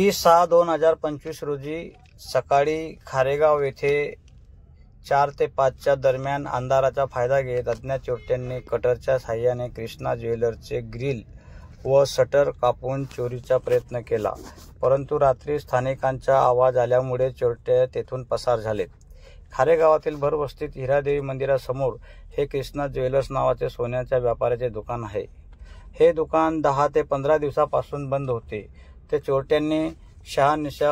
30/6/2025 रोजी सकाळी खारेगाव येथे 4 ते 5च्या दरम्यान अंधाराचा फायदा घेत अज्ञात चोरट्यांनी कटरच्या साहाय्याने कृष्णा ज्वेलर्सचे ग्रिल व शटर कापून चोरीचा प्रयत्न केला, परंतु रात्री स्थानिकांचा आवाज आल्यामुळे चोरटे तेथून पसार झालेत। खारेगावातील भरवस्तीत हिरादेवी मंदिरासमोर हे कृष्णा ज्वेलर्स नावाचे सोन्याच्या व्यापाराचे दुकान आहे। हे दुकान 10 ते 15 दिवसापासून बंद होते। ते चोरट्यांनी शहानिशा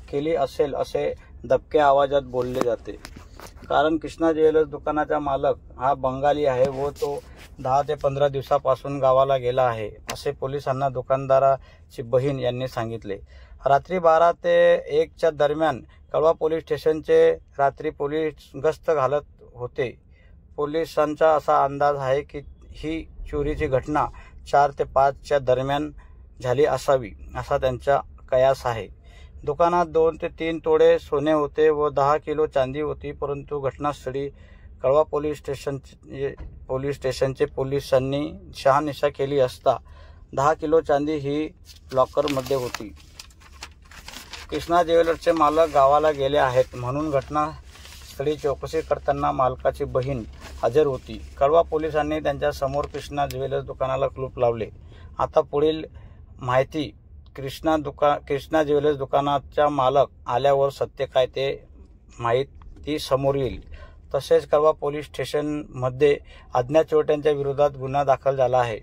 केली असेल असे दबक्या आवाजात बोलले जाते, कारण कृष्णा ज्वेलर्स दुकानाचा मालक हा बंगाली आहे व तो 10 ते 15 दिवसापासून गावाला गेला आहे, असे पोलिसांना दुकानदाराची बहीण यांनी सांगितले। रात्री 12 ते 1च्या दरम्यान कळवा पोलीस स्टेशनचे रात्री पोलीस गस्त घालत होते। पोलिसांचा असा अंदाज आहे की ही चोरीची घटना 4 ते 5च्या दरम्यान झाली असावी असा त्यांचा कयास आहे। दुकानात 2 ते 3 तोळे सोने होते व 10 किलो चांदी होती, परंतु घटनास्थळी कळवा पोलीस स्टेशनचे पोलिसांनी शहानिशा केली असता 10 किलो चांदी ही लॉकरमध्ये होती। कृष्णा ज्वेलर्सचे मालक गावाला गेले आहेत म्हणून घटनास्थळी चौकशी करताना मालकाची बहीण हजर होती। कळवा पोलिसांनी त्यांच्या समोर कृष्णा ज्वेलर्स दुकानाला कुलूप लावले। आता पुढील माहिती कृष्णा ज्वेलर्स दुकानाचा मालक आल्यावर सत्य काय ते माहिती समोर येईल। तसेच कळवा पोलीस स्टेशनमध्ये अज्ञात चोरट्यांच्या विरोधात गुन्हा दाखल झाला आहे।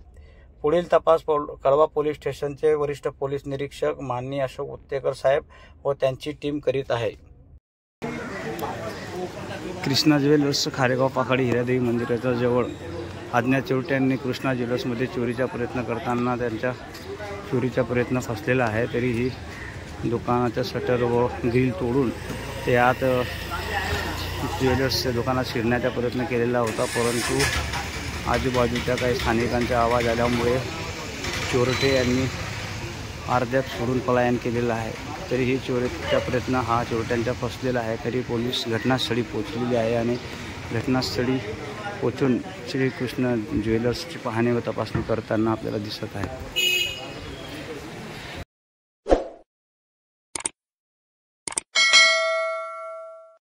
पुढील तपास कळवा पोलीस स्टेशनचे वरिष्ठ पोलीस निरीक्षक माननीय अशोक उत्तेकर साहेब व त्यांची टीम करीत आहे। कृष्णा ज्वेलर्स खारेगाव पाखाडी हिरादेवी मंदिराच्या जवळ अज्ञात चोरट्यांनी कृष्णा ज्वेलर्समध्ये चोरीचा प्रयत्न करताना त्यांचा चोरीचा प्रयत्न फसलेला आहे। तरीही दुकानाचं शटर व ग्रिल तोडून ते आत ज्वेलर्सच्या दुकानात शिरण्याचा प्रयत्न केलेला होता, परंतु आजूबाजूच्या काही स्थानिकांचा आवाज आल्यामुळे चोरटे यांनी अर्ध्यात सोडून पलायन केलेलं आहे। तरीही चोरीचा प्रयत्न हा चोरट्यांचा फसलेला आहे। तरी पोलीस घटनास्थळी पोहोचलेली आहे आणि घटनास्थळी पोहोचून श्रीकृष्ण ज्वेलर्सची पाहणी व तपासणी करताना आपल्याला दिसत आहे।